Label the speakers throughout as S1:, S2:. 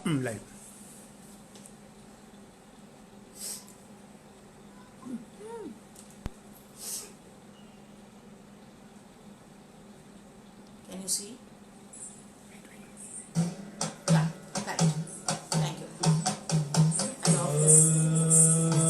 S1: Live.
S2: Can you see? Yeah, right. Thank you. And off this.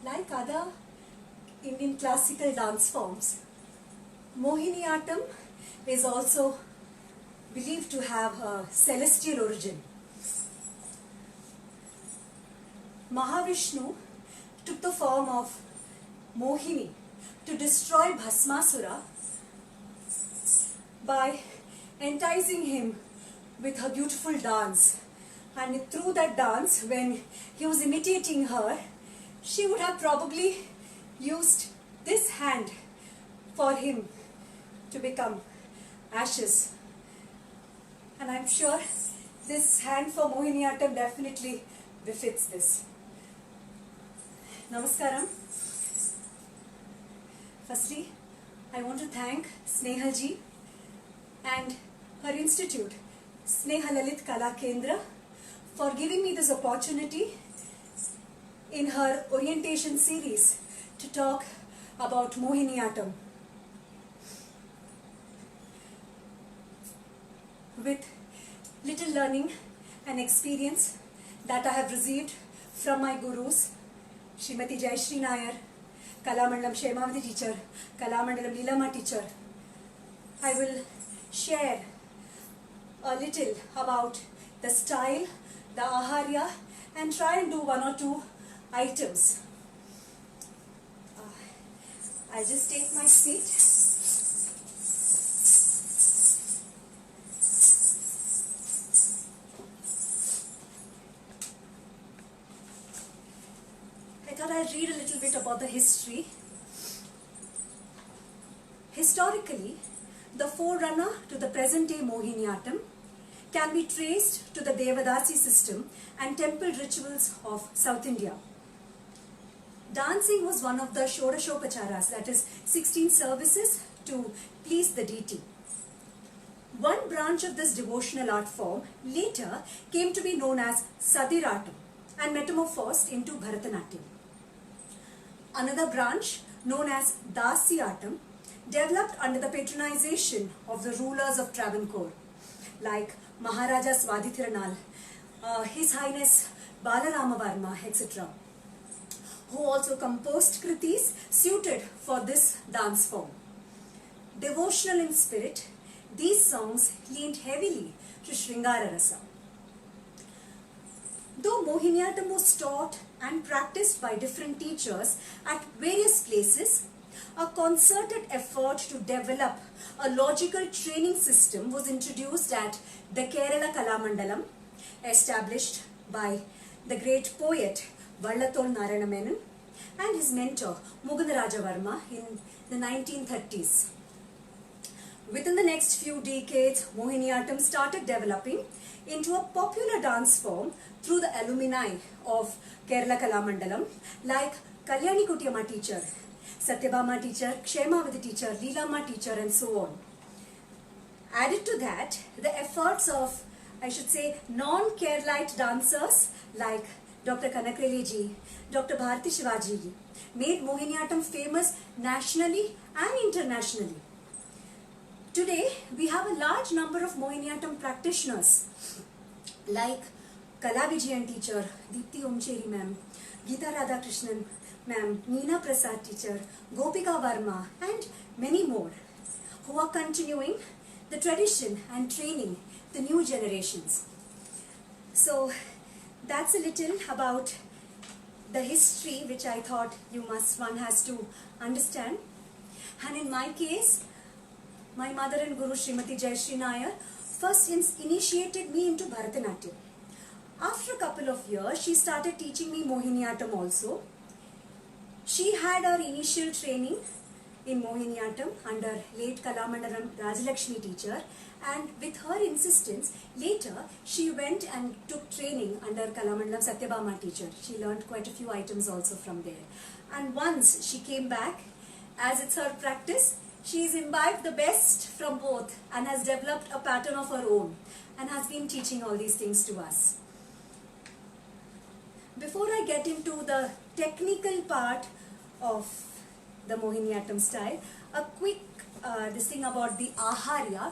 S3: Like other Indian classical dance forms, Mohiniyattam is also believed to have a celestial origin. Mahavishnu took the form of Mohini to destroy Bhasmasura by enticing him with her beautiful dance. And through that dance, when he was imitating her, she would have probably used this hand for him to become ashes. And I'm sure this hand for Mohiniyattam definitely befits this. Namaskaram. Firstly, I want to thank Snehal ji and her institute, Sneha Lalit Kala Kendra, for giving me this opportunity in her orientation series to talk about Mohiniyattam. With little learning and experience that I have received from my gurus, Srimati Jayashree Nair, Kalamandalam Shemavati teacher, Kalamandalam Leelama teacher, I will share a little about the style, the aharya, and try and do one or two items. I'll just take my seat. I thought I'd read a little bit about the history. Historically, the forerunner to the present-day Mohiniyattam can be traced to the Devadasi system and temple rituals of South India. Dancing was one of the Shodashopacharas, that is 16 services to please the deity. One branch of this devotional art form later came to be known as Sadiratam and metamorphosed into Bharatanatyam. Another branch, known as Dasyatam, developed under the patronization of the rulers of Travancore, like Maharaja Swadhitirunal, His Highness Balarama Varma, etc., who also composed kritis suited for this dance form. Devotional in spirit, these songs leaned heavily to Sringara Rasa. Though Mohiniyattam was taught and practiced by different teachers at various places, a concerted effort to develop a logical training system was introduced at the Kerala Kalamandalam, established by the great poet Vallathol Narayana Menon and his mentor Mukundaraja Varma in the 1930s. Within the next few decades, Mohiniyattam started developing into a popular dance form through the alumni of Kerala Kalamandalam like Kalyani Kutiyamma teacher, Satyabhama teacher, Kshemavati teacher, Leelamma teacher, and so on. Added to that, the efforts of, I should say, non-Keralite dancers like Dr. Kanakreli ji, Dr. Bharati Shivaji ji made Mohiniyattam famous nationally and internationally. Today, we have a large number of Mohiniyattam practitioners like Kala Vijayan teacher, Deepti Omcheri ma'am, Geeta Radhakrishnan ma'am, Neena Prasad teacher, Gopika Varma, and many more who are continuing the tradition and training the new generations. So that's a little about the history which I thought one has to understand. And in my case, my mother and guru Srimati Jayashree Nair first initiated me into Bharatanatyam. After a couple of years, she started teaching me Mohiniyattam also. She had her initial training in Mohiniyattam under late Kalamandalam Rajalakshmi teacher, and with her insistence, later she went and took training under Kalamandalam Satyabhama teacher. She learned quite a few items also from there. And once she came back, as it's her practice, she's imbibed the best from both and has developed a pattern of her own and has been teaching all these things to us. Before I get into the technical part of the Mohiniyattam style, a quick this thing about the Aharya.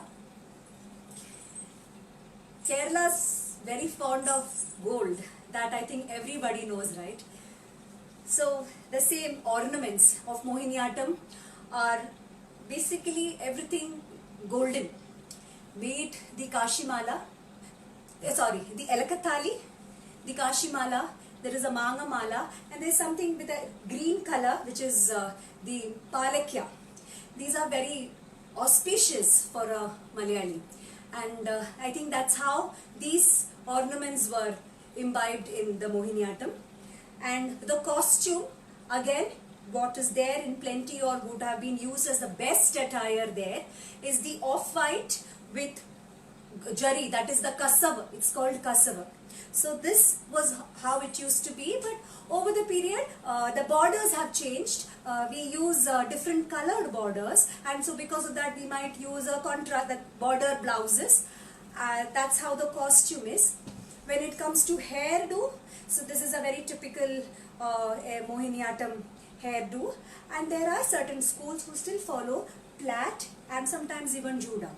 S3: Kerala's very fond of gold, that I think everybody knows, right? So the same ornaments of Mohiniyattam are basically everything golden. Be it the Kashimala, the Elakathali, the Kashimala, there is a Manga Mala, and there is something with a green color which is the Palakya. These are very auspicious for a Malayali, and I think that's how these ornaments were imbibed in the Mohiniyattam. And the costume, again, what is there in plenty or would have been used as the best attire there is the off-white with jari, that is the kasav. It's called kasav. So this was how it used to be, but over the period the borders have changed. We use different colored borders, and so because of that we might use a contrast, that border blouses. That's how the costume is. When it comes to hairdo, so this is a very typical Mohiniyattam hairdo, and there are certain schools who still follow plait and sometimes even juda.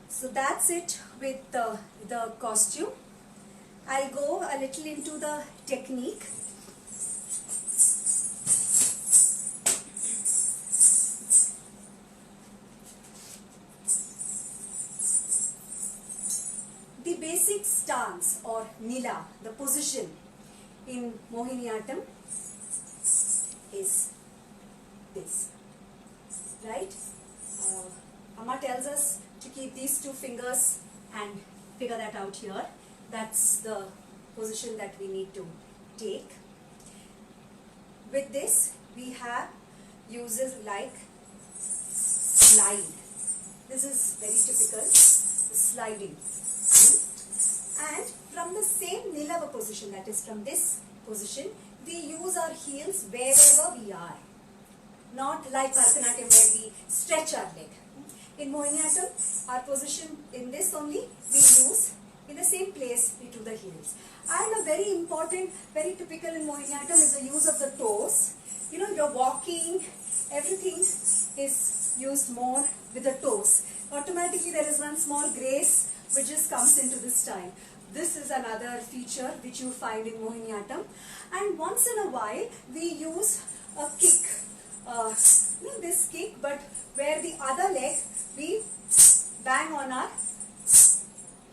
S3: So that's it with the costume. I'll go a little into the technique. The basic stance or nila, the position in Mohiniyattam is this, right? Amma tells us to keep these two fingers and figure that out here. That's the position that we need to take. With this, we have uses like slide. This is very typical, sliding. And from the same nilava position, that is from this position, we use our heels wherever we are. Not like Bharatanatyam where we stretch our leg. In Mohiniyattam, our position in this only we use in the same place we do the heels. And a very important, very typical in Mohiniyattam is the use of the toes. You know, you're walking, everything is used more with the toes. Automatically there is one small grace which just comes into this style. This is another feature which you find in Mohiniyattam. And once in a while we use a kick. This kick, but where the other leg we bang on our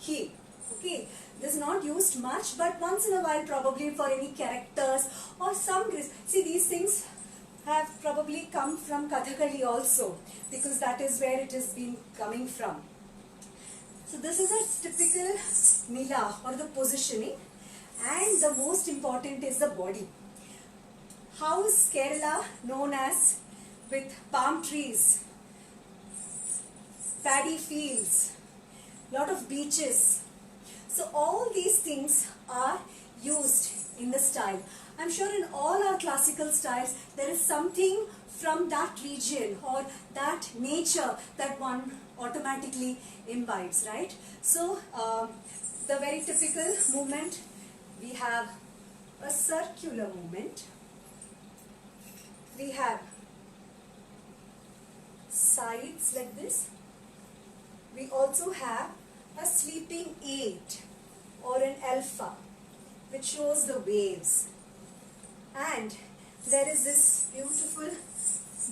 S3: heel. Okay, this is not used much, but once in a while, probably for any characters or some grace. See, these things have probably come from Kathakali also, because that is where it has been coming from. So this is a typical Nila or the positioning, and the most important is the body. How is Kerala known as? With palm trees, paddy fields, lot of beaches. So all these things are used in the style. I'm sure in all our classical styles there is something from that region or that nature that one automatically imbibes, right? So the very typical movement, we have a circular movement, we have sides like this, we also have a sleeping 8 or an alpha which shows the waves, and there is this beautiful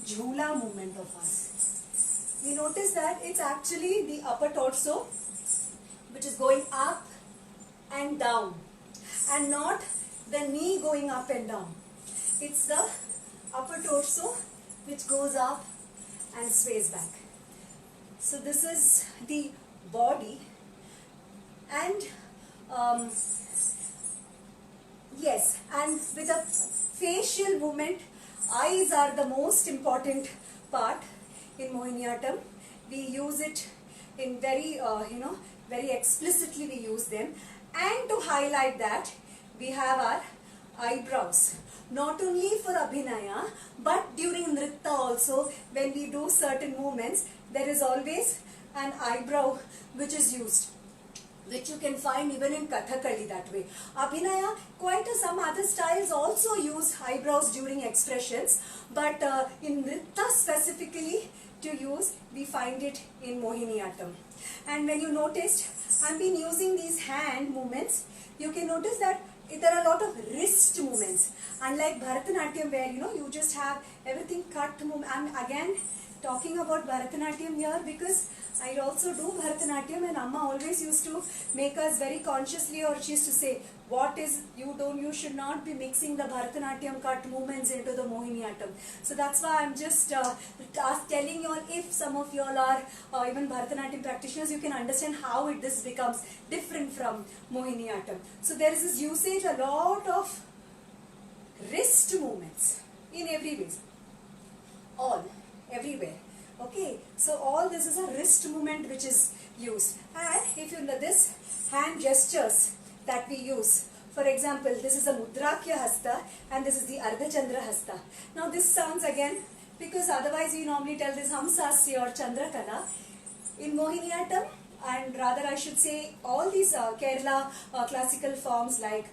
S3: jhula movement of us. We notice that it's actually the upper torso which is going up and down, and not the knee going up and down. It's the upper torso which goes up and sways back. So this is the body, and yes, and with a facial movement, eyes are the most important part in Mohiniyattam. We use it in very, very explicitly we use them, and to highlight that, we have our eyebrows. Not only for Abhinaya, but during Nritta also, when we do certain movements, there is always an eyebrow which is used, which you can find even in Kathakali that way. Abhinaya, quite some other styles also use eyebrows during expressions, but in Nritta specifically to use, we find it in Mohiniyattam. And when you noticed, I've been using these hand movements, you can notice that there are a lot of wrist movements. Unlike Bharatanatyam, where you just have everything cut movement. I'm again talking about Bharatanatyam here because I also do Bharatanatyam, and Amma always used to make us very consciously, or she used to say, you should not be mixing the Bharatanatyam cut movements into the Mohiniyattam. So that's why I'm just telling you all, if some of you all are even Bharatanatyam practitioners, you can understand how this becomes different from Mohiniyattam. So there is this usage, a lot of wrist movements in every way, everywhere. Okay, so all this is a wrist movement which is used. And if you know this hand gestures that we use, for example, this is a Mudrakya Hasta and this is the Ardha Chandra Hasta. Now this sounds again, because otherwise we normally tell this Hamsasya or Chandrakala. In Mohiniyattam, and rather I should say all these Kerala classical forms like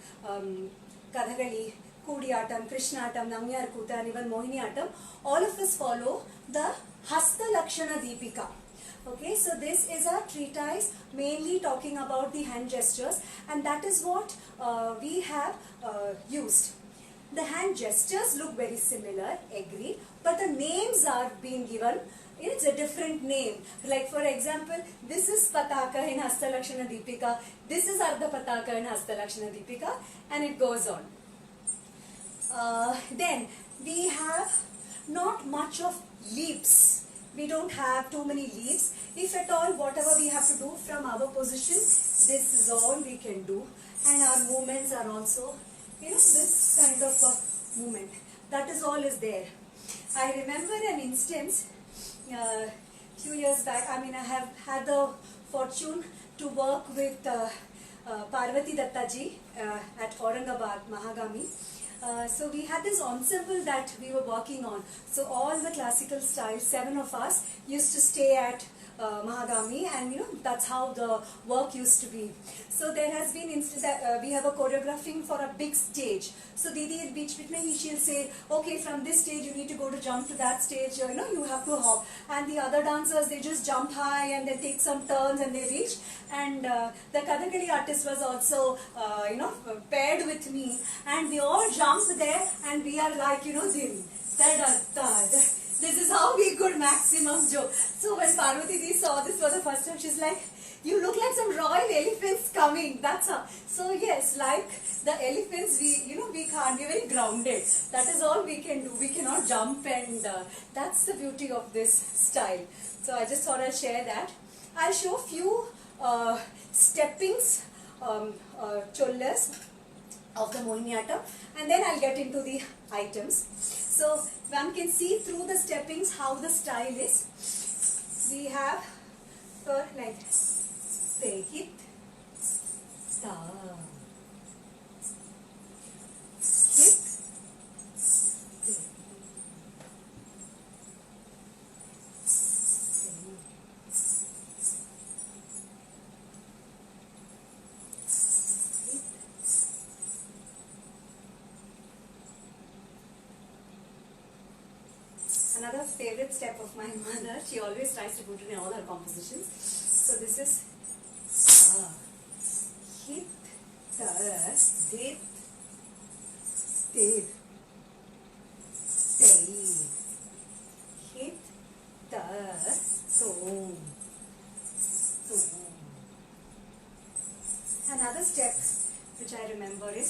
S3: Kathakali, Kudiyattam, Krishnattam, Namyar Kuta, and even Mohiniyattam, all of us follow the Hasta Lakshana Deepika. Okay, so this is a treatise mainly talking about the hand gestures, and that is what we have used. The hand gestures look very similar, agreed, but the names are being given. It's a different name. Like for example, this is Pataka in Hasta Lakshana Deepika, this is Ardha Pataka in Hasta Lakshana Deepika, and it goes on. Then we have not much of leaps. We don't have too many leaps. If at all, whatever we have to do from our position, this is all we can do. And our movements are also, this kind of a movement. That is all is there. I remember an instance, few years back, I have had the fortune to work with Parvati Dattaji at Aurangabad, Mahagami. So we had this ensemble that we were working on. So all the classical styles, 7 of us used to stay at Mahagami, and that's how the work used to be. So there has been we have a choreographing for a big stage. So Didi in beach with me, she'll say, okay, from this stage you need to go to jump to that stage, you have to hop. And the other dancers, they just jump high and they take some turns and they reach. And the Kathakali artist was also, paired with me, and we all jump there, and we are like, din. This is how we could maximum joke. So when Parvati Di saw this for the first time, she's like, you look like some royal elephants coming. That's how. So yes, like the elephants, we can't be very grounded. That is all we can do. We cannot jump, and that's the beauty of this style. So I just thought I'd share that. I'll show few steppings, chollas of the Mohiniyattam, and then I'll get into the items. So one can see through the steppings how the style is. We have like take it, ta, hip, another favorite step of my mother. She always tries to put it in all her compositions. So this is hip, dip, dip, tay, hip, tom, tom. Another step which I remember is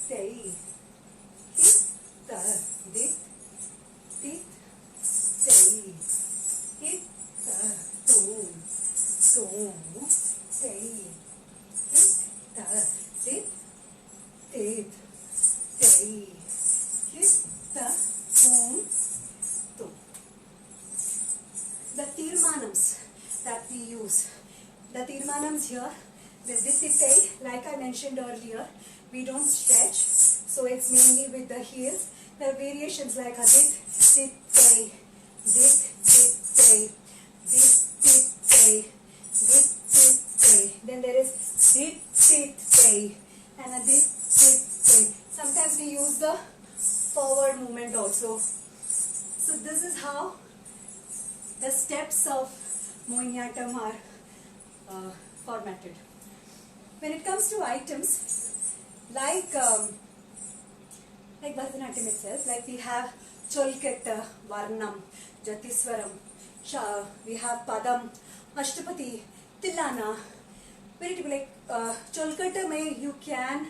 S3: tay, hip, dip, dip, tay, hip, tom, tom, tay, hip, dip, dip, tay, hip, tom, tom. The tirmanams that we use. The tirmanams here, this is like I mentioned earlier, we don't stretch, so it's mainly with the heels. There are variations like a dit, dit, tay, dit, dit, tay, dit, dit, tay, dit, dit, tay. Then there is dit, dit, tay, and a dit, dit, tay. Sometimes we use the forward movement also. So this is how the steps of Mohiniyattam are formatted. When it comes to items, like Bharatanatyam itself, like we have Cholketta, Varnam, Jatiswaram, we have Padam, Ashtapati, Tillana. Very typical, like Cholketta may you can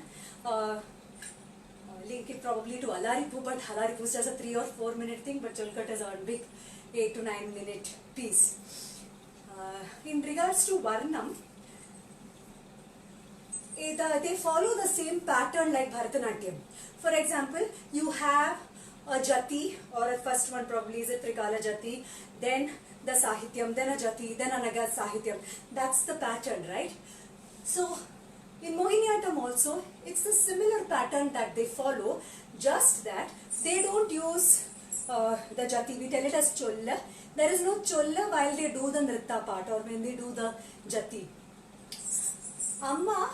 S3: link it probably to Alaripu, but Alaripu is just a 3 or 4 minute thing, but Cholketta is a big 8 to 9 minute piece. In regards to Varnam, they follow the same pattern like Bharatanatyam. For example, you have a jati, or a first one probably is a Trikala jati, then the sahityam, then a jati, then a naga sahityam. That's the pattern, right? So in Mohiniyattam also, it's the similar pattern that they follow, just that they don't use the jati. We tell it as cholla. There is no cholla while they do the nritta part or when they do the jati. Amma,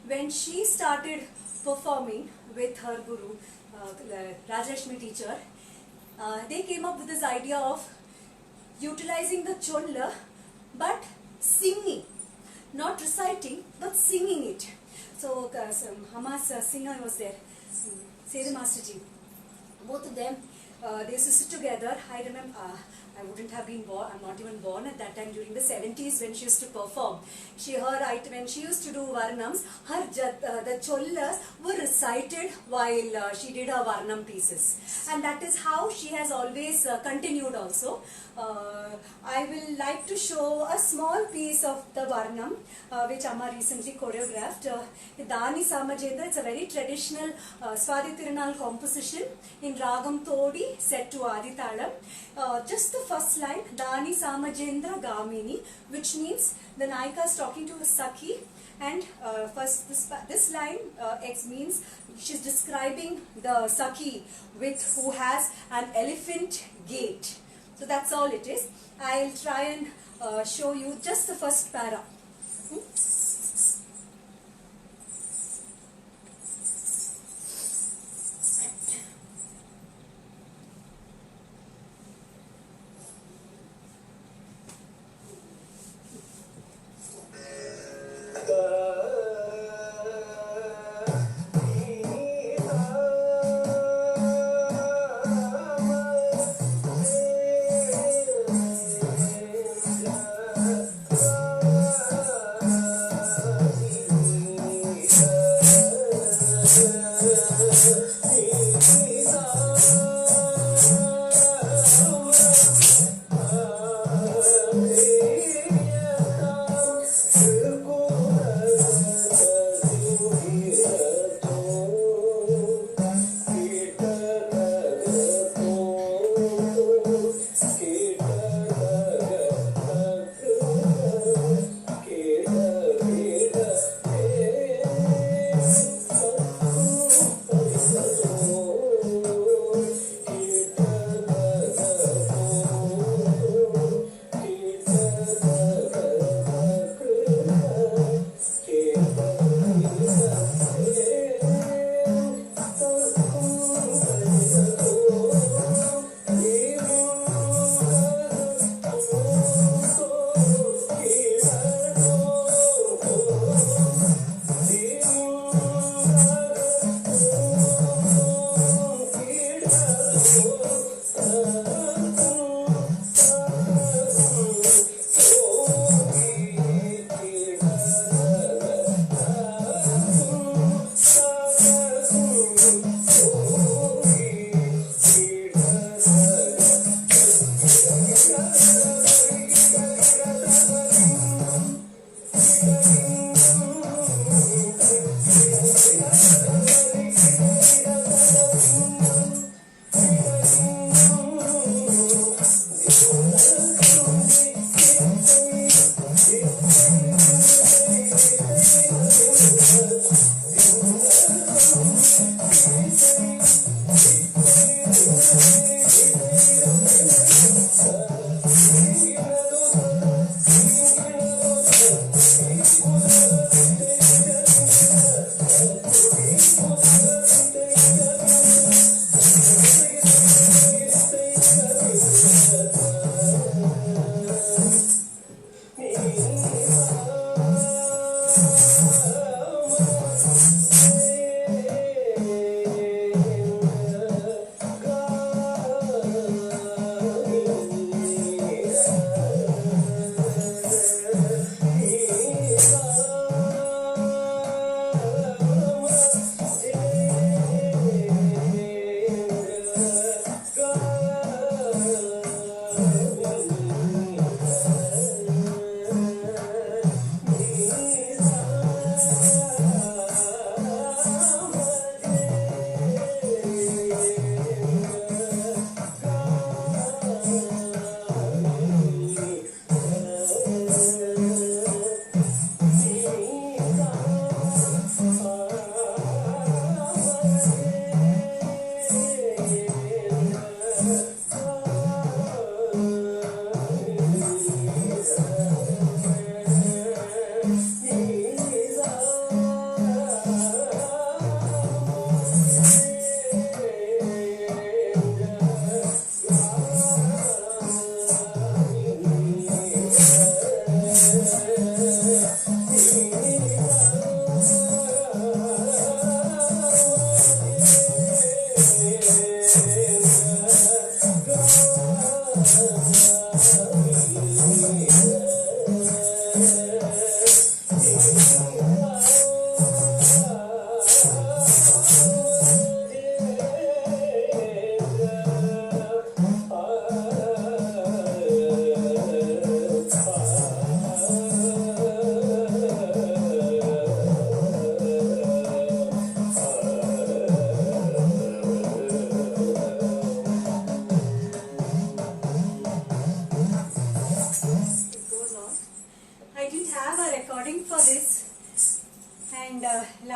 S3: when she started performing with her guru, Rajlakshmi teacher, they came up with this idea of utilizing the cholla but singing, not reciting but singing it. So Amma's singer was there, Sedu Masterji. Both of them, they used to sit together. I remember, I wouldn't have been born, I'm not even born at that time, during the 70s when she used to perform. When she used to do Varnams, the chollas were recited while she did her Varnam pieces. And that is how she has always continued also. I will like to show a small piece of the Varnam, which Amma recently choreographed. Dani Samajendra, it's a very traditional Swathi Tirunal composition in Ragam Todi, set to Adi Talam. Just the first line, Dani Samajendra Gamini, which means the Nayika is talking to a Sakhi, and first this line X means she's describing the Sakhi who has an elephant gait. So that's all it is. I'll try and show you just the first para.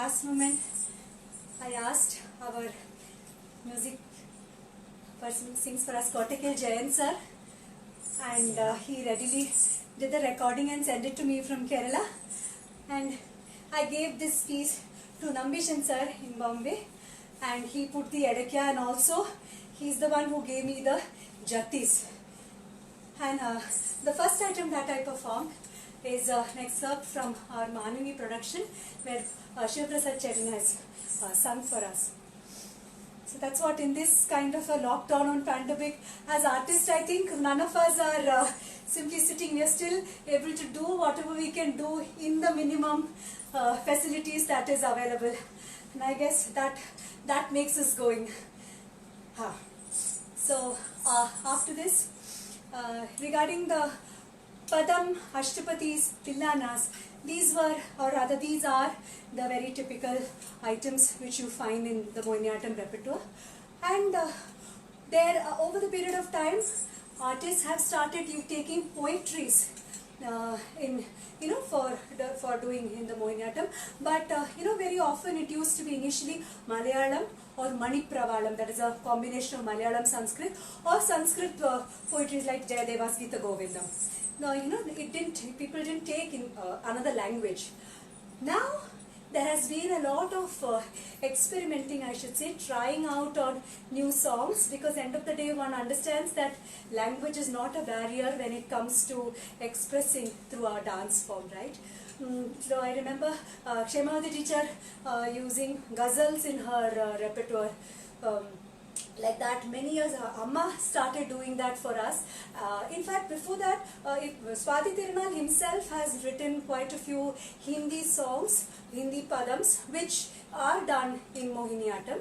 S3: last moment I asked our music person who sings for us, Kottakkal Jayan sir, and he readily did the recording and sent it to me from Kerala. And I gave this piece to Nambishan sir in Bombay, and he put the Edekya, and also he's the one who gave me the Jatis. And the first item that I performed is an excerpt from our Manuni production, where Shivaprasad Chetan has sung for us. So that's what, in this kind of a lockdown on pandemic, as artists, I think none of us are simply sitting. We are still able to do whatever we can do in the minimum facilities that is available. And I guess that makes us going. So after this, regarding the Padam, Ashtapatis, Tillanas, these were, or rather these are, the very typical items which you find in the Mohiniyattam repertoire. And there, over the period of time, artists have started taking poetries in, for doing in the Mohiniyattam. But very often it used to be initially Malayalam or Manipravalam, that is a combination of Malayalam Sanskrit or Sanskrit poetries like Jayadeva's Gita Govindam. No, people didn't take in another language. Now there has been a lot of experimenting, I should say, trying out on new songs, because end of the day one understands that language is not a barrier when it comes to expressing through our dance form, right? So I remember Kshemavati teacher using ghazals in her repertoire. Like that, many years Amma started doing that for us. In fact, before that, Swati Tirunal himself has written quite a few Hindi songs, Hindi padams, which are done in Mohiniyattam.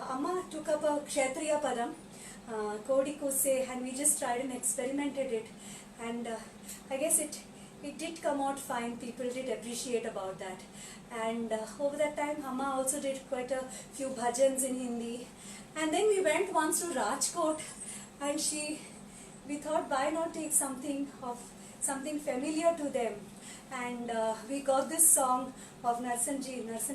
S3: Amma took up a Kshatriya padam, Kodi Kuse, and we just tried and experimented it. And I guess it did come out fine. People did appreciate about that. And over that time, Amma also did quite a few bhajans in Hindi. And then we went once to Rajkot, and we thought, why not take something familiar to them? And we got this song of Narsan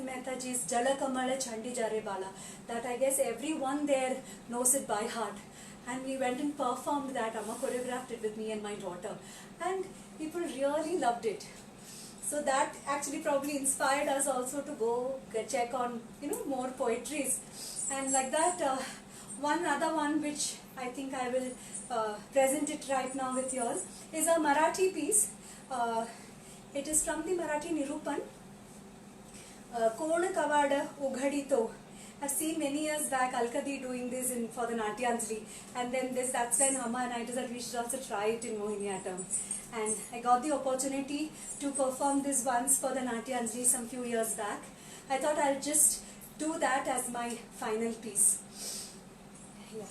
S3: Mehta ji's Jala Kamala Chandi Jare Bala, that I guess everyone there knows it by heart. And we went and performed that. Amma choreographed it with me and my daughter, and people really loved it. So that actually probably inspired us also to go check on more poetries. And like that, one other one which I think I will present it right now with you all is a Marathi piece. It is from the Marathi Nirupan. Kona Kavada Ughadito. I've seen many years back Alkadi doing this for the Natyanjali, and then that's when Amma and I decided we should also try it in Mohiniyattam. And I got the opportunity to perform this once for the Natyanjali some few years back. I thought I'll just do that as my final piece. Yeah.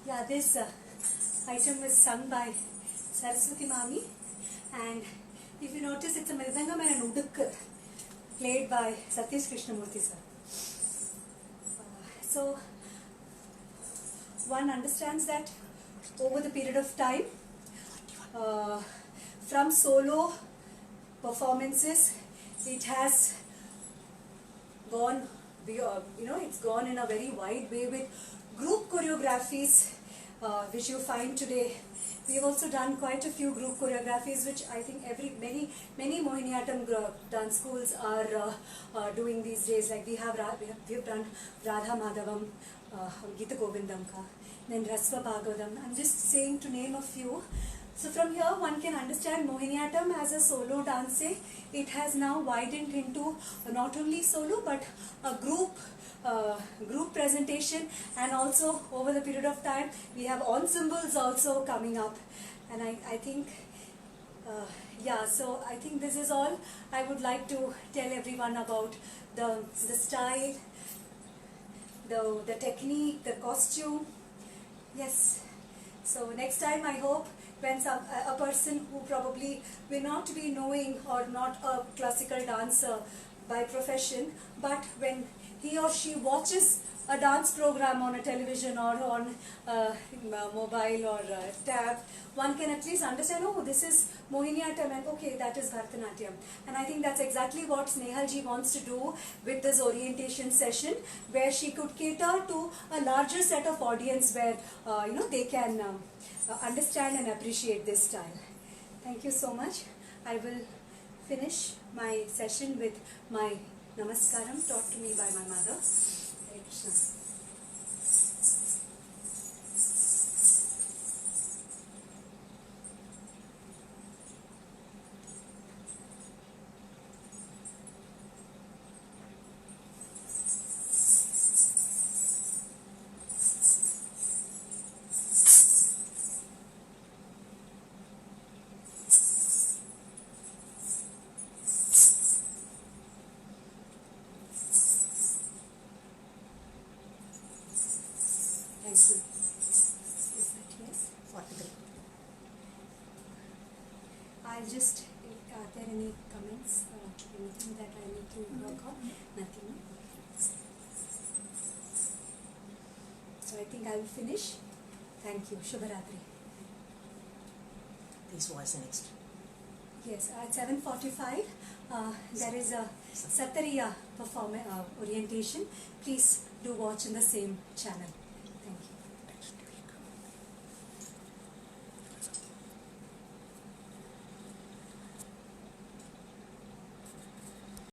S3: Yeah, this item was sung by Saraswati Mami, and if you notice, it's a Mridangam and an Uduk played by Satyesh Krishnamurthy sir. So one understands that over the period of time, from solo performances, it has gone, it's gone in a very wide way with group choreographies, which you find today. We have also done quite a few group choreographies, which I think many Mohiniyattam dance schools are doing these days. Like we have done Radha Madhavam, Gita Govindam ka, then Rasva Bhagavatam. I'm just saying to name a few. So from here one can understand Mohiniyattam as a solo dance. It has now widened into not only solo but a group presentation, and also over the period of time we have ensembles also coming up. And I think yeah, so I think this is all I would like to tell everyone about the style, the technique, the costume. Yes. So next time I hope when a person who probably will not be knowing or not a classical dancer by profession, but when he or she watches a dance program on a television or on mobile or tab, one can at least understand, oh, this is Mohiniyattam, and okay, that is Bharatanatyam. And I think that's exactly what Snehal ji wants to do with this orientation session, where she could cater to a larger set of audience where they can understand and appreciate this style. Thank you so much. I will finish my session with my namaskaram taught to me by my mother. Hare Krishna. Thank you. Is that yes?
S2: 43.
S3: I'll just, are there any comments or anything that I need to work on? Nothing. No? So I think I will finish. Thank you. Shubharatri.
S2: Please voice next.
S3: Yes, at 7:45 there is a Satariya orientation. Please do watch in the same channel.